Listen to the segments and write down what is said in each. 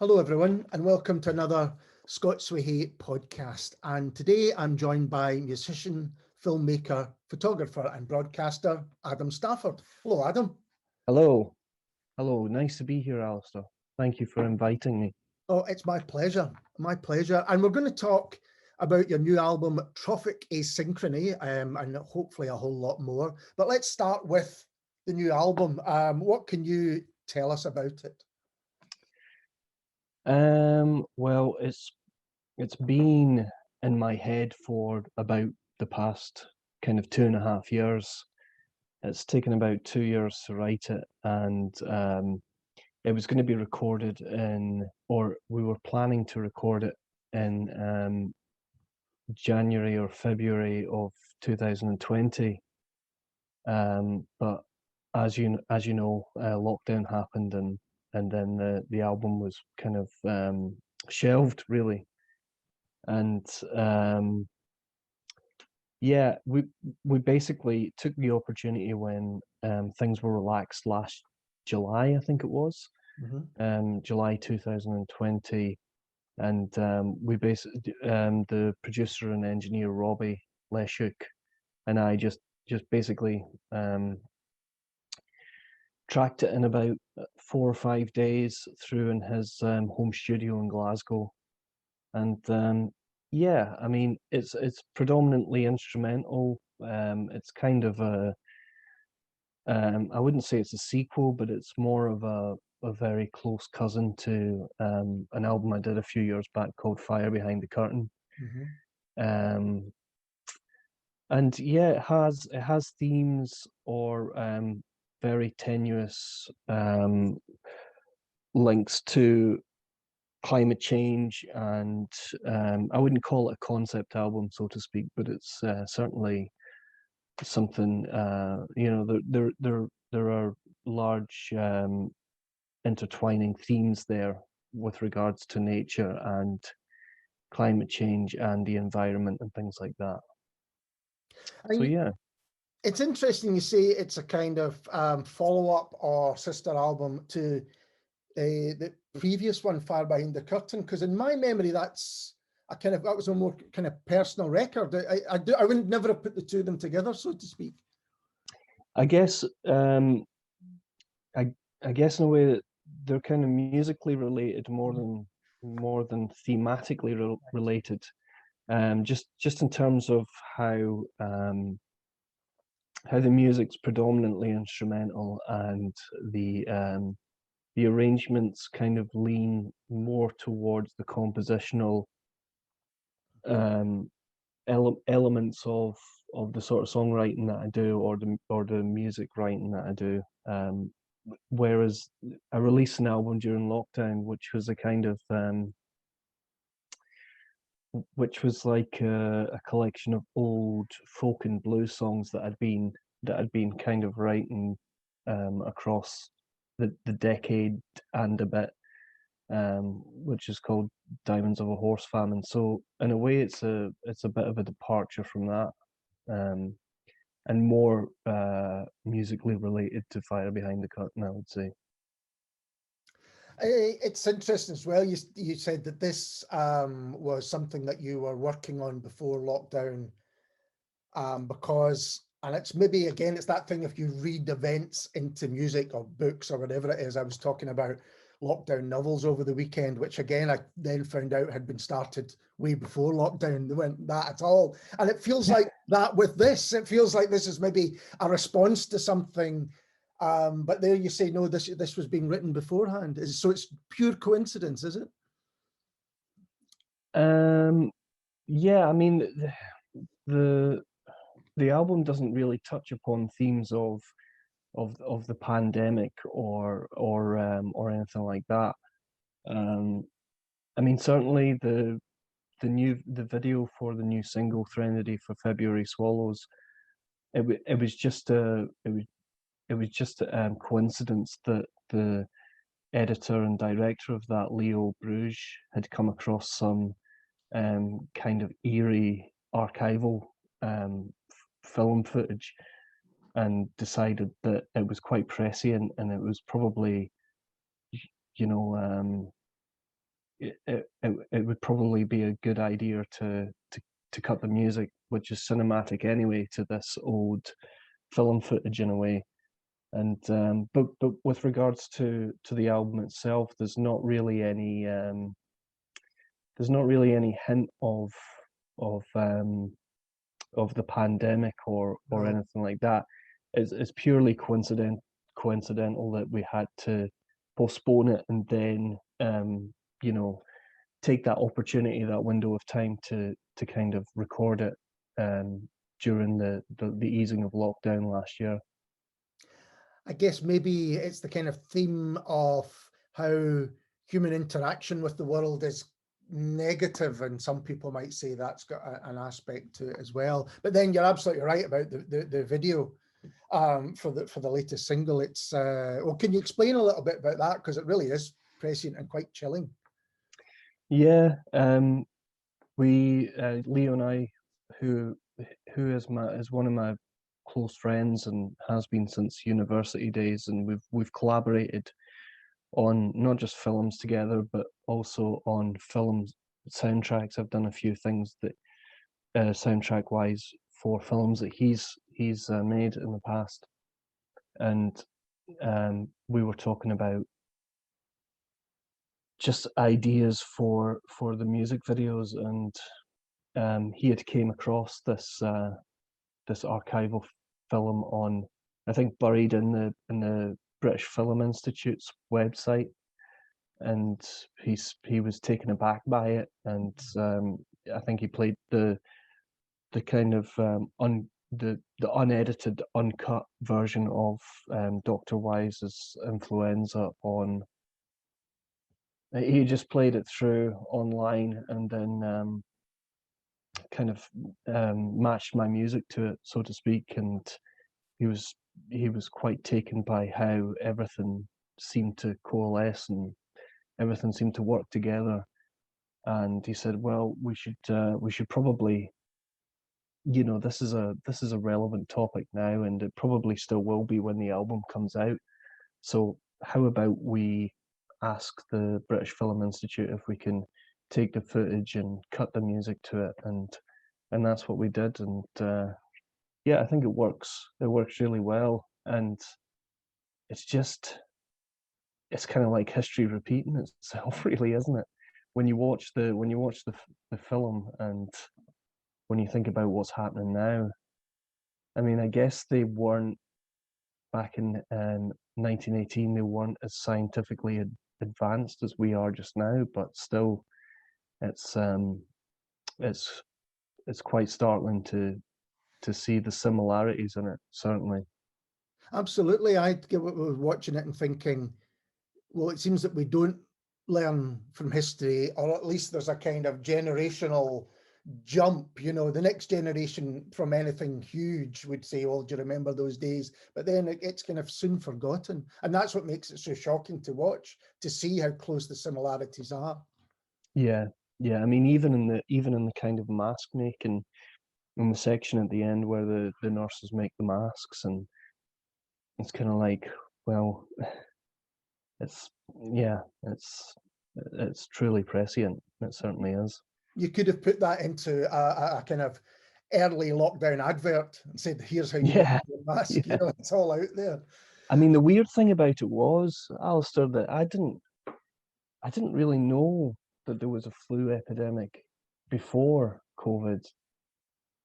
Hello, everyone, and welcome to another Scots We Hate podcast. And today I'm joined by musician, filmmaker, photographer, and broadcaster Adam Stafford. Hello, Adam. Hello. Hello. Nice to be here, Alistair. Thank you for inviting me. Oh, it's my pleasure. My pleasure. And we're going to talk about your new album, Trophic Asynchrony, and hopefully a whole lot more. But let's start with the new album. What can you tell us about it? Well, it's been in my head for about the past kind of 2.5 years. It's taken about 2 years to write it, and it was going to be recorded or we were planning to record it in January or February of 2020. But as you know, lockdown happened, and then the album was kind of shelved, really. And yeah, we basically took the opportunity when things were relaxed last July, I think it was, July 2020, and we basically the producer and engineer Robbie Leshuk and I just basically tracked it in about 4 or 5 days through in his home studio in Glasgow. And yeah, I mean, it's predominantly instrumental. It's kind of I wouldn't say it's a sequel, but it's more of a very close cousin to an album I did a few years back called Fire Behind the Curtain. And yeah, it has themes or very tenuous links to climate change, and I wouldn't call it a concept album, so to speak, but it's certainly something. There are large intertwining themes there with regards to nature and climate change and the environment and things like that. So yeah. It's interesting you say it's a kind of follow-up or sister album to the previous one, Far Behind the Curtain, because in my memory that was a more kind of personal record. I would never have put the two of them together, so to speak. I guess I guess in a way that they're kind of musically related more than thematically related. Just in terms of how the music's predominantly instrumental, and the arrangements kind of lean more towards the compositional elements of the sort of songwriting that I do, or the music writing that I do. Whereas I released an album during lockdown, which was a kind of which was like a collection of old folk and blues songs that had been kind of writing across the decade and a bit, which is called Diamonds of a Horse Famine. So in a way, it's a bit of a departure from that, and more musically related to Fire Behind the Curtain, I would say. It's interesting as well. You said that this was something that you were working on before lockdown, because, and it's maybe, again, it's that thing, if you read events into music or books or whatever it is. I was talking about lockdown novels over the weekend, which again I then found out had been started way before lockdown. They weren't that at all, and it feels like that with this. It feels like this is maybe a response to something. But there you say, no, this was being written beforehand. So it's pure coincidence, is it? Yeah, I mean, the album doesn't really touch upon themes of the pandemic or anything like that. I mean, certainly the video for the new single Threnody for February Swallows, it was just a coincidence that the editor and director of that, Leo Bruges, had come across some kind of eerie archival film footage and decided that it was quite prescient, and it was probably, it would probably be a good idea to cut the music, which is cinematic anyway, to this old film footage in a way. And but with regards to the album itself, there's not really any hint of of the pandemic or No. anything like that. It's purely coincidental that we had to postpone it and then you know, take that opportunity, that window of time to kind of record it during the easing of lockdown last year. I guess maybe it's the kind of theme of how human interaction with the world is negative, and some people might say that's got an aspect to it as well. But then you're absolutely right about the video for the latest single. It's well, can you explain a little bit about that, because it really is prescient and quite chilling? Yeah, we Leo and I, who is one of my close friends and has been since university days, and we've collaborated on not just films together, but also on film soundtracks. I've done a few things that soundtrack wise for films that he's made in the past, and we were talking about just ideas for the music videos, and he had came across this archival film on, I think, buried in the British Film Institute's website, and he was taken aback by it, and I think he played the kind of the unedited, uncut version of Dr. Wise's Influenza on. He just played it through online and then kind of matched my music to it, so to speak, and he was quite taken by how everything seemed to coalesce and everything seemed to work together. And he said, well, we should probably, you know, this is a relevant topic now, and it probably still will be when the album comes out. So how about we ask the British Film Institute if we can take the footage and cut the music to it, and that's what we did. And yeah, I think it works. It works really well, and it's kind of like history repeating itself, really, isn't it? When you watch the film, and when you think about what's happening now, I mean, I guess they weren't back in 1918. They weren't as scientifically advanced as we are just now, but still, it's it's it's quite startling to see the similarities in it, certainly. Absolutely. I was watching it and thinking, well, it seems that we don't learn from history, or at least there's a kind of generational jump. You know, the next generation from anything huge would say, oh, do you remember those days? But then it's kind of soon forgotten. And that's what makes it so shocking to watch, to see how close the similarities are. Yeah, yeah. I mean, even in the kind of mask making, in the section at the end where the nurses make the masks, and it's kind of like, well, it's yeah, it's truly prescient. It certainly is. You could have put that into a kind of early lockdown advert and said, here's how you make Yeah, your mask. You yeah. know, it's all out there. I mean, the weird thing about it was, Alistair, that I didn't really know that there was a flu epidemic before COVID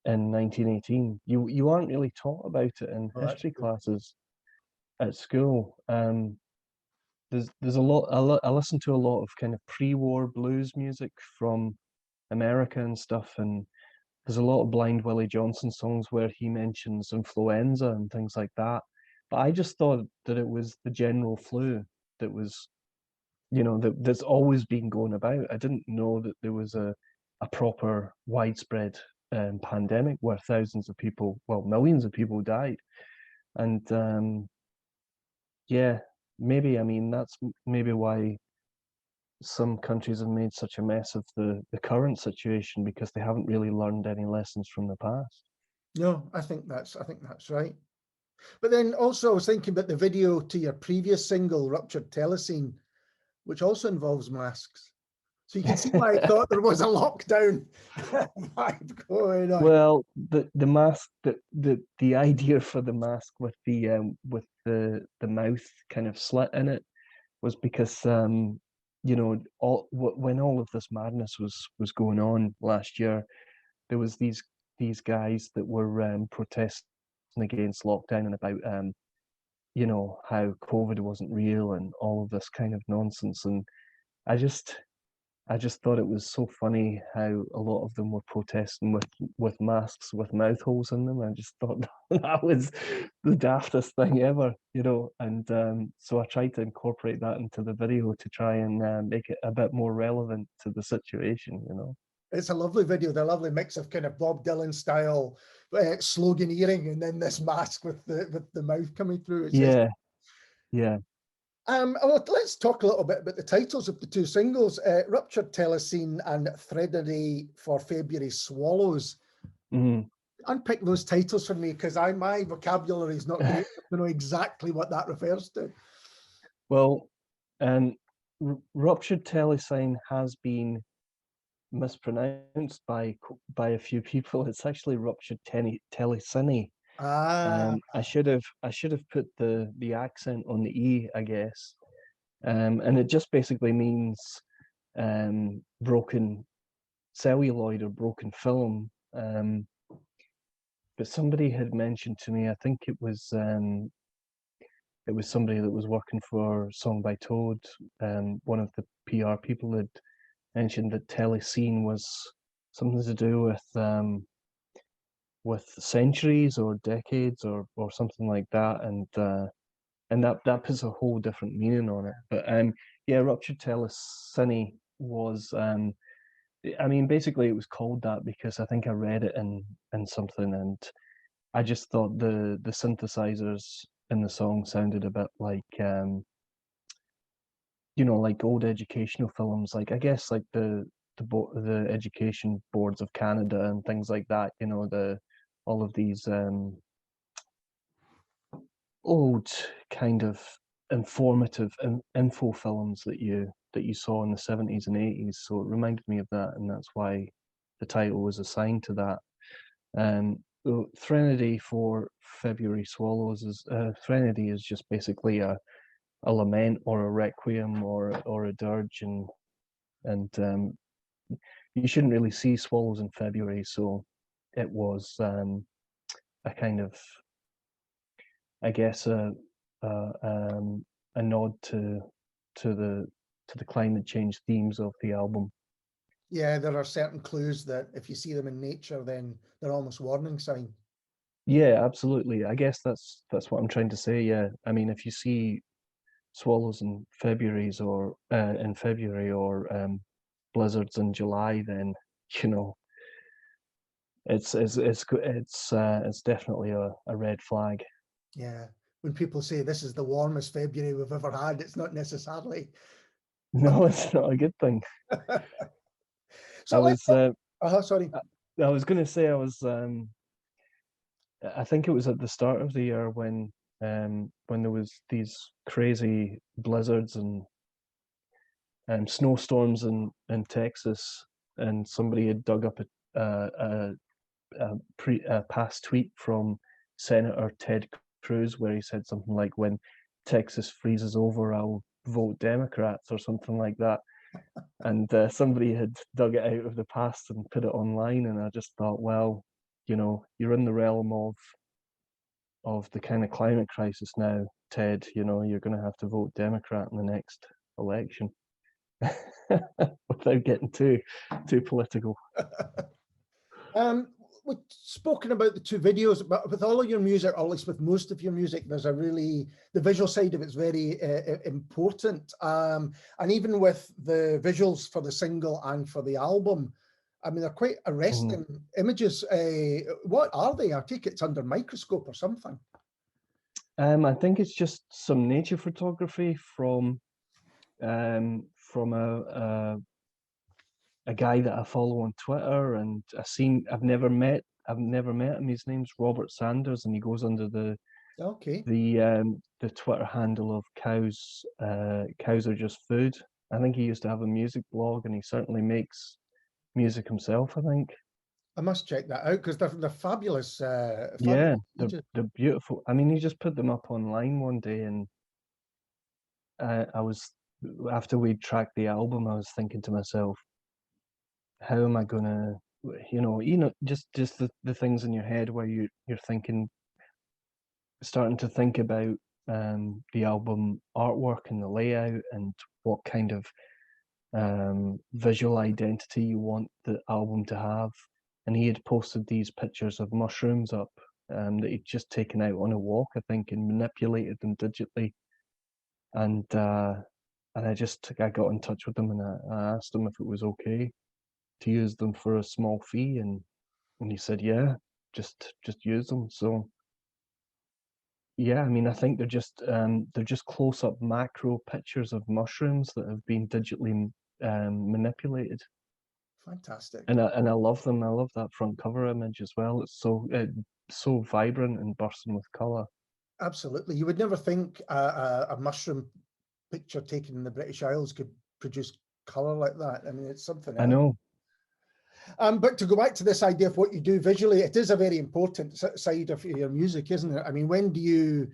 in 1918. You aren't really taught about it in Oh, that's history true. classes at school. There's I listen to a lot of kind of pre-war blues music from America and stuff, and there's a lot of Blind Willie Johnson songs where he mentions influenza and things like that. But I just thought that it was the general flu that was, you know, that's always been going about. I didn't know that there was a proper widespread pandemic where thousands of people, well, millions of people died. And yeah, maybe, I mean, that's maybe why some countries have made such a mess of the current situation, because they haven't really learned any lessons from the past. No, I think that's right. But then also I was thinking about the video to your previous single, Ruptured Telecine, which also involves masks. So you can see why I thought there was a lockdown vibe going on. Well, the mask, the idea for the mask with the mouth kind of slit in it was because you know, when all of this madness was going on last year, there was these guys that were protesting against lockdown and about you know, how COVID wasn't real and all of this kind of nonsense. And I just thought it was so funny how a lot of them were protesting with masks with mouth holes in them. I just thought that was the daftest thing ever, you know. And so I tried to incorporate that into the video to try and make it a bit more relevant to the situation, you know. It's a lovely video, the lovely mix of kind of Bob Dylan style sloganeering and then this mask with the mouth coming through. Yeah, yeah. Well, let's talk a little bit about the titles of the two singles, Ruptured Telecine and Threnody for February Swallows. Mm. Unpick those titles for me, because my vocabulary is not great to know exactly what that refers to. Well, Ruptured Telecine has been mispronounced by a few people. It's actually Ruptured Telecine. I should have put the accent on the E, I guess. And it just basically means broken celluloid or broken film. But somebody had mentioned to me, I think it was somebody that was working for Song by Toad. One of the PR people had mentioned that telecine was something to do with centuries or decades or something like that, and that puts a whole different meaning on it. But yeah, Ruptured Telecine was I mean, basically it was called that because I think I read it in something, and I just thought the synthesizers in the song sounded a bit like you know, like old educational films, like I guess like the education boards of Canada and things like that, you know, all of these old kind of informative info films that you saw in the 70s and 80s. So it reminded me of that, and that's why the title was assigned to that. Threnody for February Swallows is Threnody is just basically a lament or a requiem or a dirge, and you shouldn't really see swallows in February, so it was a kind of, I guess, a nod to the climate change themes of the album. Yeah, there are certain clues that if you see them in nature, then they're almost warning sign. Yeah, absolutely. I guess that's what I'm trying to say. Yeah, I mean, if you see swallows in February or blizzards in July, then you know it's definitely a red flag. Yeah, when people say this is the warmest February we've ever had, it's not necessarily. No, it's not a good thing. So let's talk. Sorry. I was going to say I think it was at the start of the year when there was these crazy blizzards and snowstorms in Texas, and somebody had dug up a past tweet from Senator Ted Cruz where he said something like, "When Texas freezes over, I'll vote Democrats," or something like that. And somebody had dug it out of the past and put it online, and I just thought, well, you know, you're in the realm of the kind of climate crisis now, Ted. You know, you're going to have to vote Democrat in the next election. Without getting too political. We've spoken about the two videos, but with all of your music, or at least with most of your music, there's the visual side of it's very important. And even with the visuals for the single and for the album, I mean, they're quite arresting images. What are they? I take it's under microscope or something. I think it's just some nature photography from a guy that I follow on Twitter, and I've never met him. His name's Robert Sanders, and he goes under the Twitter handle of cows are just food. I think he used to have a music blog, and he certainly makes music himself, I think. I must check that out because they're fabulous. Yeah, Fabulous pages. they're beautiful. I mean, he just put them up online one day, and I was, after we tracked the album, I was thinking to myself, how am I gonna, just the things in your head where you're thinking, starting to think about the album artwork and the layout and what kind of visual identity you want the album to have. And he had posted these pictures of mushrooms up that he'd just taken out on a walk, I think, and manipulated them digitally. And I got in touch with them, and I asked him if it was okay to use them for a small fee, and he said, yeah, just use them. So yeah, I mean, I think they're just close up macro pictures of mushrooms that have been digitally manipulated. Fantastic. And I love them. I love that front cover image as well. It's so vibrant and bursting with color. Absolutely. You would never think a mushroom picture taken in the British Isles could produce color like that. I mean, it's something else. I know. But to go back to this idea of what you do visually, it is a very important side of your music, isn't it? I mean, when do you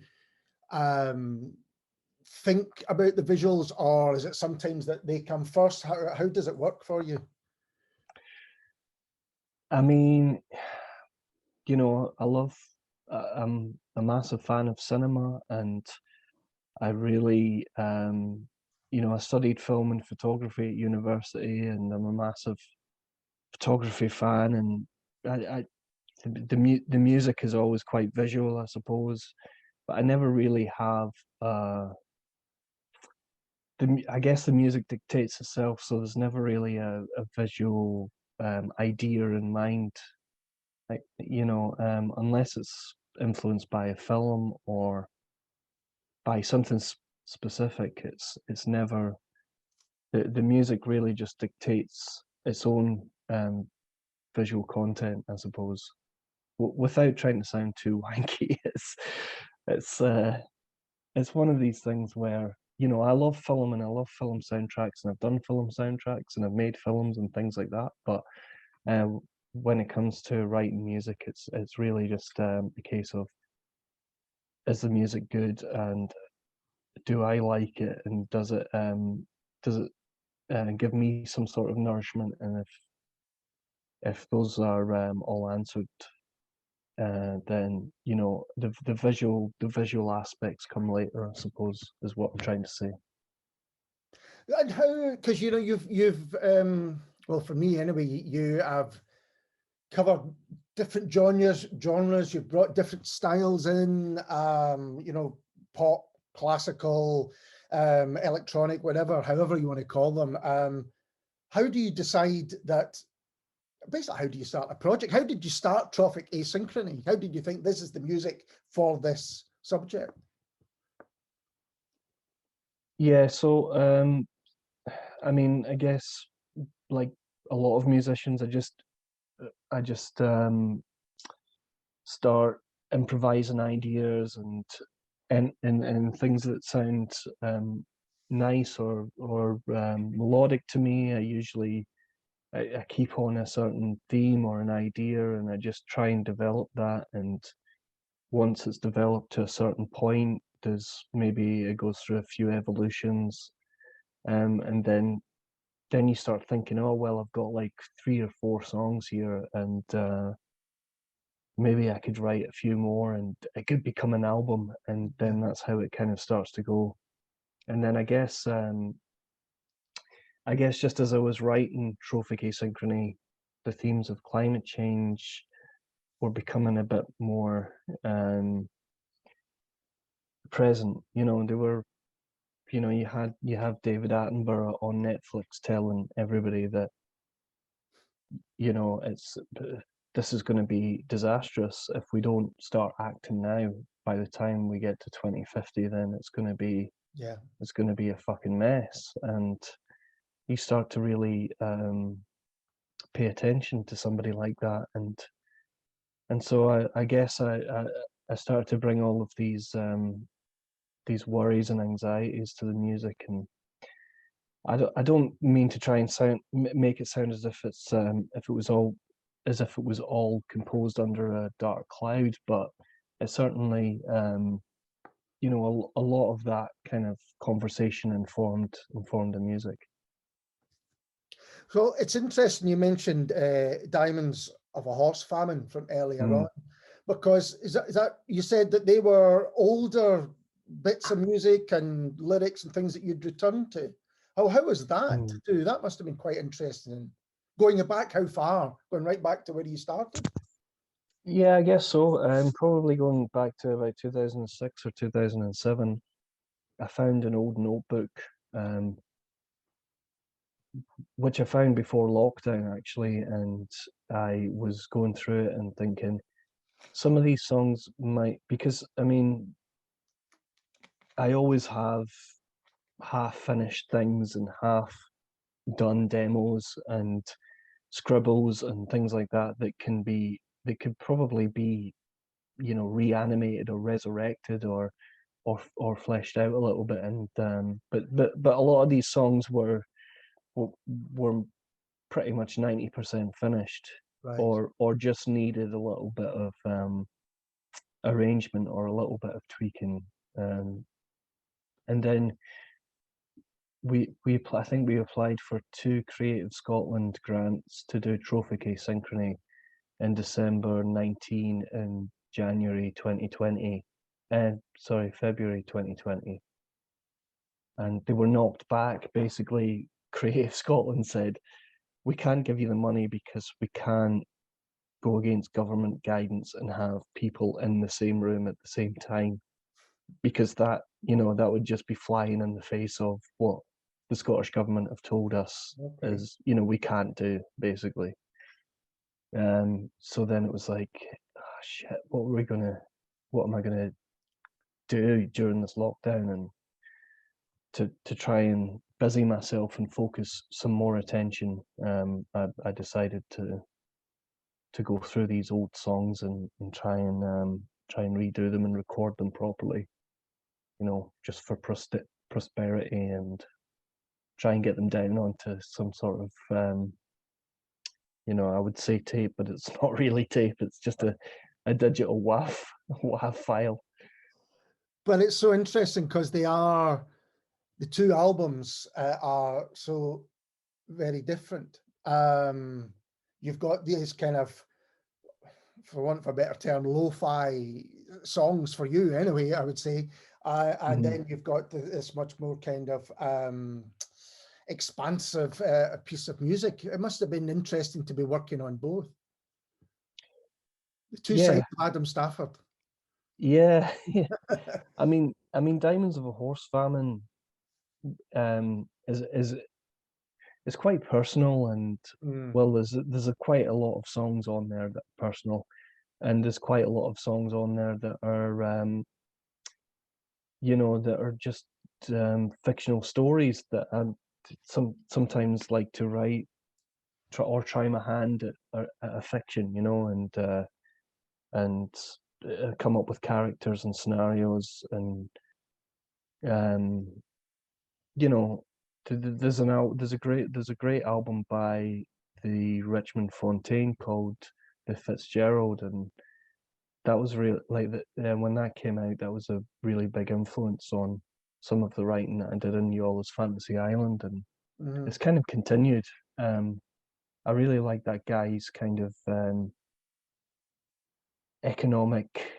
think about the visuals, or is it sometimes that they come first? How does it work for you? I mean, I'm a massive fan of cinema, and I really, I studied film and photography at university, and I'm a massive photography fan, and the music is always quite visual, I suppose, but I never really have I guess the music dictates itself, so there's never really a visual idea in mind, like, unless it's influenced by a film or by something specific. It's never, the music really just dictates its own visual content, I suppose, without trying to sound too wanky. It's it's one of these things where, I love film and I love film soundtracks, and I've done film soundtracks and I've made films and things like that. But when it comes to writing music, it's really just a case of, is the music good, and do I like it, and does it give me some sort of nourishment? And if those are all answered, then the visual aspects come later, I suppose, is what I'm trying to say. And how, because you've well, for me anyway, you have covered different genres. You've brought different styles in, pop, classical, electronic, whatever, however you want to call them. How do you decide that? Basically, how do you start a project? How did you start Trophic Asynchrony? How did you think this is the music for this subject? Yeah, so I mean, I guess, like a lot of musicians, I just start improvising ideas and things that sound nice or melodic to me. I keep on a certain theme or an idea, and I just try and develop that. And once it's developed to a certain point, it goes through a few evolutions, and then you start thinking, oh well, I've got like 3 or 4 songs here, and maybe I could write a few more, and it could become an album. And then that's how it kind of starts to go. And then I guess just as I was writing Trophic Asynchrony, the themes of climate change were becoming a bit more present. They were, you have David Attenborough on Netflix telling everybody that, this is going to be disastrous if we don't start acting now. By the time we get to 2050, then it's going to be a fucking mess. And you start to really pay attention to somebody like that, and so I guess I started to bring all of these worries and anxieties to the music, I don't mean to try and make it sound as if it's if it was all composed under a dark cloud, but it certainly a lot of that kind of conversation informed the music. So it's interesting you mentioned Diamonds of a Horse Famine from earlier on, because is that you said that they were older bits of music and lyrics and things that you'd returned to. How was that to do? That must have been quite interesting. Going back how far? Going right back to where you started? Yeah, I guess so. Probably going back to about 2006 or 2007. I found an old notebook, which I found before lockdown actually, and I was going through it and thinking some of these songs might, because I mean, I always have half finished things and half done demos and scribbles and things like that that could probably be, reanimated or resurrected or fleshed out a little bit. And but a lot of these songs were pretty much 90% finished, Right. or just needed a little bit of arrangement or a little bit of tweaking. And then I think we applied for 2 Creative Scotland grants to do Trophic Asynchrony in December 19 and January 2020. Sorry, February 2020. And they were knocked back. Basically, Creative Scotland said, we can't give you the money because we can't go against government guidance and have people in the same room at the same time, because that would just be flying in the face of what the Scottish government have told us is, we can't do, basically. So then it was like, oh, shit, what am I gonna do during this lockdown? And to try and busy myself and focus some more attention, I decided to go through these old songs and try and redo them and record them properly, just for prosperity, and try and get them down onto some sort of I would say tape, but it's not really tape. It's just a digital WAV file. But it's so interesting because the 2 albums are so very different. You've got these kind of, for want of a better term, lo-fi songs for you anyway, I would say. And then you've got this much more kind of expansive piece of music. It must have been interesting to be working on both. The 2 sides of Adam Stafford. Yeah. I mean, Diamonds of a Horse Famine is quite personal, and well, there's quite a lot of songs on there that are personal, and there's quite a lot of songs on there that are that are just fictional stories that I sometimes like to write, try my hand at a fiction, and come up with characters and scenarios, and there's a great album by the Richmond Fontaine called The Fitzgerald, and that was really like when that came out, that was a really big influence on some of the writing that I did in Yola's Fantasy Island, and it's kind of continued. I really like that guy's kind of economic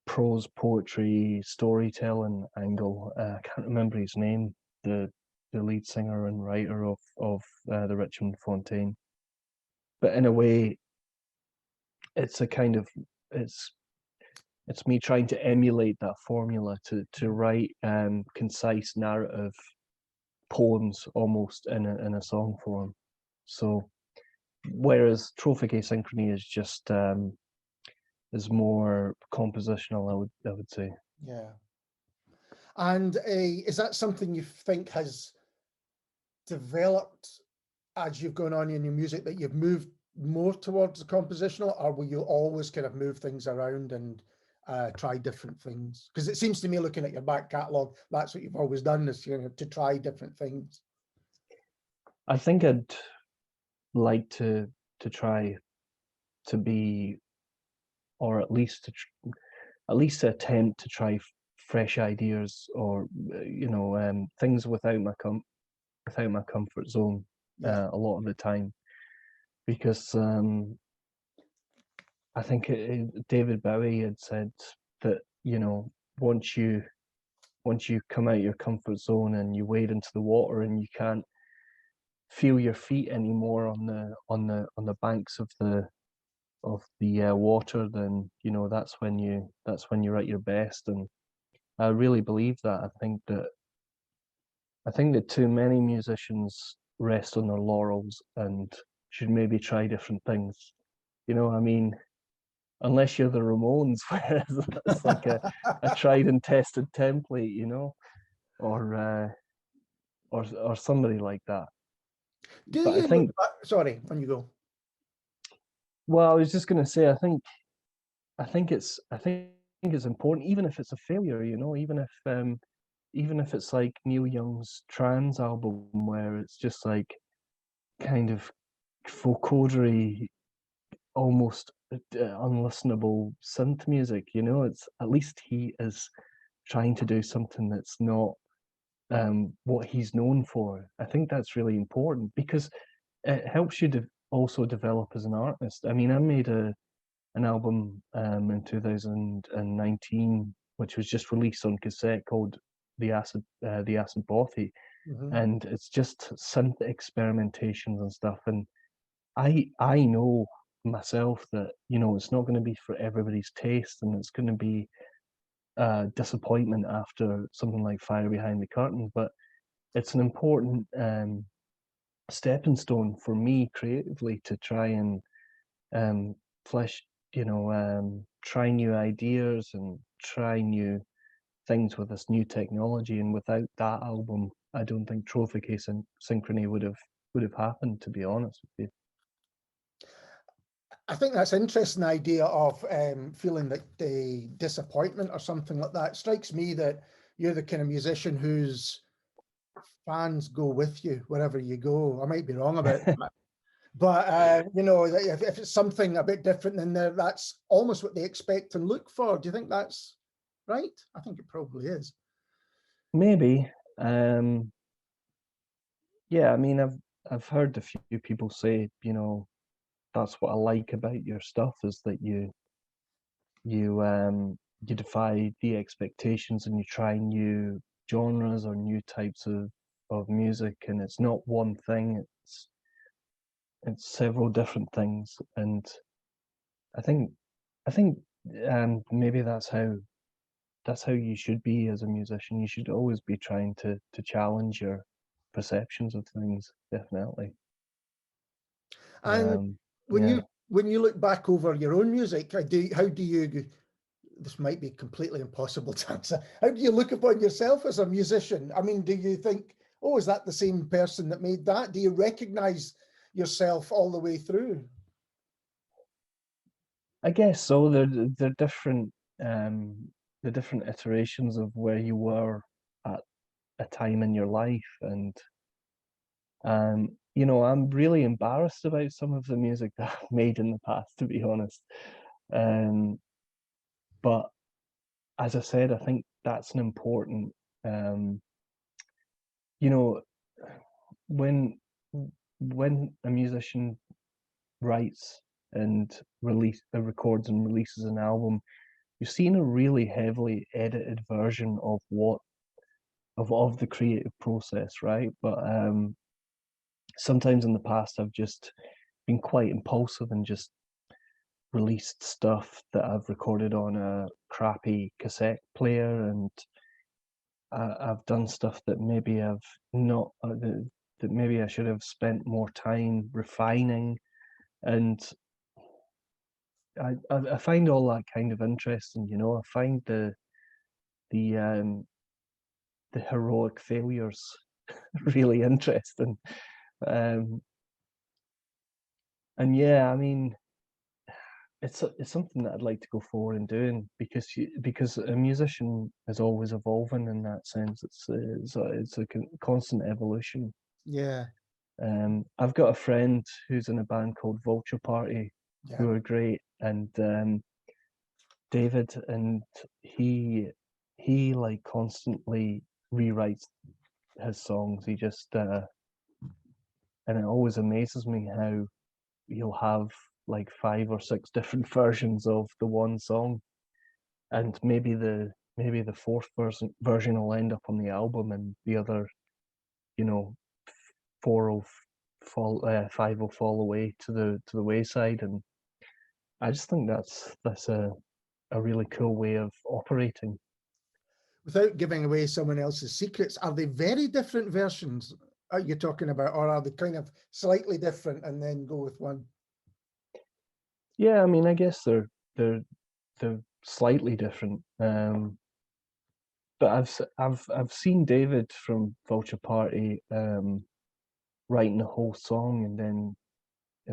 prose poetry storytelling angle. I can't remember his name, the lead singer and writer of the Richmond Fontaine, but in a way, it's a kind of it's me trying to emulate that formula to write concise narrative poems almost in a song form. So whereas Trophic Asynchrony is just is more compositional, I would say. Yeah. And is that something you think has developed as you've gone on in your music, that you've moved more towards the compositional, or will you always kind of move things around and try different things? Because it seems to me, looking at your back catalogue, that's what you've always done, is, you know, to try different things. I think I'd like to try to be, or at least to attempt to try fresh ideas, or you know, things without my comfort zone a lot of the time, because I think David Bowie had said that, you know, once you come out your comfort zone and you wade into the water and you can't feel your feet anymore on the banks of the water, then, you know, that's when you're at your best. And I really believe that. I think that too many musicians rest on their laurels and should maybe try different things. You know, I mean, unless you're the Ramones, where it's like a tried and tested template, you know, or somebody like that. Do But you I think, look back, sorry, when you go. well, I was just going to say, I think it's important, even if it's a failure, you know, even if it's like Neil Young's Trans album, where it's just like kind of vocodery, almost unlistenable synth music, you know. It's at least he is trying to do something that's not what he's known for. I think that's really important, because it helps you also develop as an artist. I mean, I made an album in 2019, which was just released on cassette, called the Acid Bothy, and it's just synth experimentations and stuff. And I know myself that, you know, it's not going to be for everybody's taste, and it's going to be disappointment after something like Fire Behind the Curtain, but it's an important stepping stone for me creatively to try and flesh, you know, try new ideas and try new things with this new technology. And without that album, I don't think Trophic Asynchrony would have happened, to be honest with you. I think that's an interesting idea of feeling like the disappointment or something like that. It strikes me that you're the kind of musician whose fans go with you wherever you go. I might be wrong about that. But, you know, if it's something a bit different than there, that's almost what they expect and look for. Do you think that's right? I think it probably is. Maybe. Yeah, I mean, I've heard a few people say, you know, that's what I like about your stuff, is that you defy the expectations and you try new genres or new types of music, and it's not one thing, it's several different things. And I think maybe that's how you should be as a musician. You should always be trying to challenge your perceptions of things, definitely. And when Yeah. you look back over your own music, how do you, this might be completely impossible to answer, how do you look upon yourself as a musician? I mean, do you think, oh, is that the same person that made that? Do you recognize yourself all the way through? I guess so. They're different, the different iterations of where you were at a time in your life. And you know, I'm really embarrassed about some of the music that I've made in the past, to be honest. But as I said, I think that's an important, you know, when a musician writes and records and releases an album, you're seeing a really heavily edited version of the creative process, right? But sometimes in the past, I've just been quite impulsive and just released stuff that I've recorded on a crappy cassette player, and I've done stuff that maybe I've not that maybe I should have spent more time refining. And I find all that kind of interesting, you know. I find the heroic failures really interesting. And yeah, I mean, it's something that I'd like to go forward and doing, because a musician is always evolving in that sense. It's a constant evolution. Yeah, I've got a friend who's in a band called Vulture Party, yeah. who are great, and David, and he like constantly rewrites his songs. He just and it always amazes me how he'll have like 5 or 6 different versions of the one song, and maybe the fourth version will end up on the album, and the other, you know, five will fall away to the wayside. And I just think that's a really cool way of operating. Without giving away someone else's secrets, are they very different versions are you talking about, or are they kind of slightly different and then go with one? Yeah, I mean, I guess they're slightly different. But I've seen David from Vulture Party writing the whole song, and then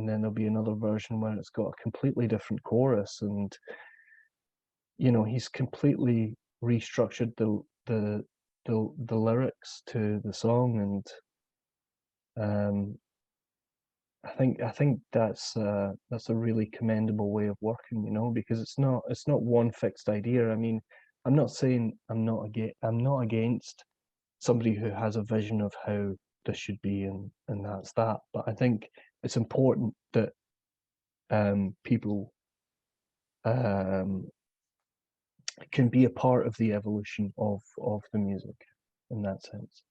there'll be another version where it's got a completely different chorus, and he's completely restructured the lyrics to the song. And I think that's a really commendable way of working, because it's not one fixed idea. I mean, I'm not saying I'm not against somebody who has a vision of how this should be, and that's that. But I think it's important that people um, can be a part of the evolution of the music in that sense.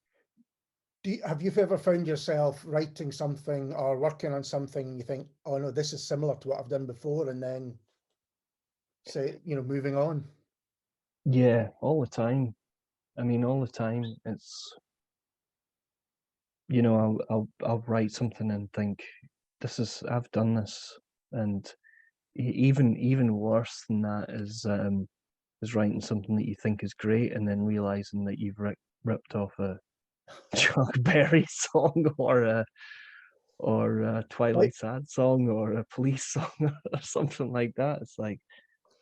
Have you ever found yourself writing something or working on something and you think, oh no, this is similar to what I've done before, and then say, moving on? Yeah, all the time. I mean, all the time. It's I'll write something and think, I've done this. And even worse than that is writing something that you think is great and then realizing that you've ripped off a Chuck Berry song, or a Twilight Sad song, or a Police song, or something like that. It's like,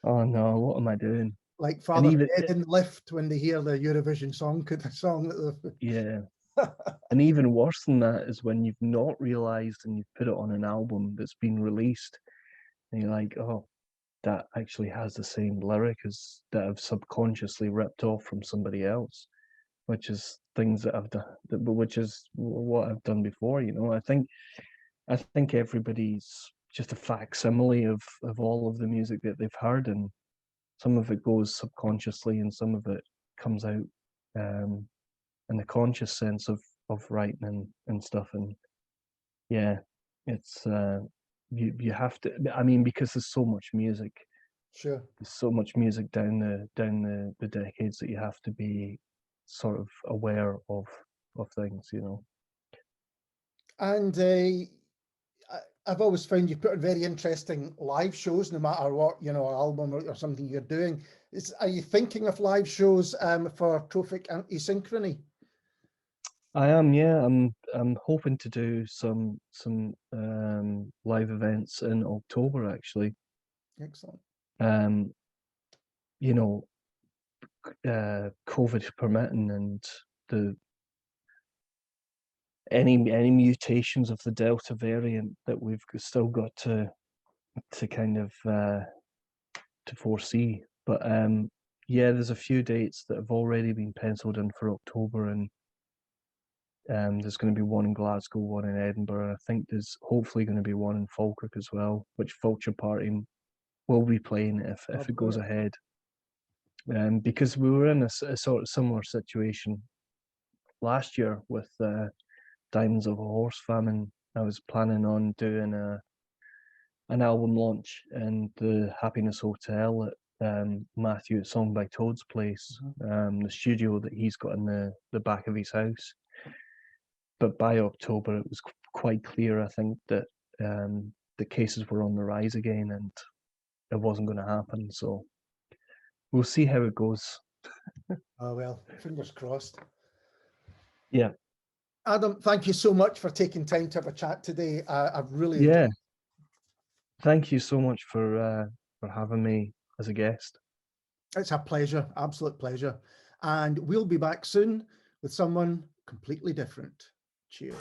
oh no, what am I doing? Like Father Ted in the lift when they hear the Eurovision song that they've... Yeah. And even worse than that is when you've not realized and you've put it on an album that's been released, and you're like, oh, that actually has the same lyric as that I've subconsciously ripped off from somebody else, which is things that I've done, which is what I've done before. I think everybody's just a facsimile of all of the music that they've heard, and some of it goes subconsciously and some of it comes out in the conscious sense of writing and stuff. And yeah, it's you have to, I mean, because there's so much music. Sure. There's so much music down the decades that you have to be sort of aware of things. And I've always found you put on very interesting live shows, no matter what, album or something you're doing. Are you thinking of live shows for Trophic Asynchrony? I am, yeah. I'm hoping to do some live events in October, actually. Excellent. COVID permitting, and the any mutations of the Delta variant that we've still got to kind of to foresee. But yeah, there's a few dates that have already been penciled in for October, and there's going to be one in Glasgow, one in Edinburgh, and I think there's hopefully going to be one in Falkirk as well, which Vulture Party will be playing if it goes ahead. Because we were in a sort of similar situation last year with Diamonds of a Horse, Famine. I was planning on doing an album launch in the Happiness Hotel at Matthew at Song by Toad's place, the studio that he's got in the back of his house. But by October, it was quite clear, I think, that the cases were on the rise again, and it wasn't going to happen. So we'll see how it goes. Oh, well, fingers crossed. Yeah. Adam, thank you so much for taking time to have a chat today. I've really enjoyed. Thank you so much for having me as a guest. It's a pleasure, absolute pleasure. And we'll be back soon with someone completely different. Cheers.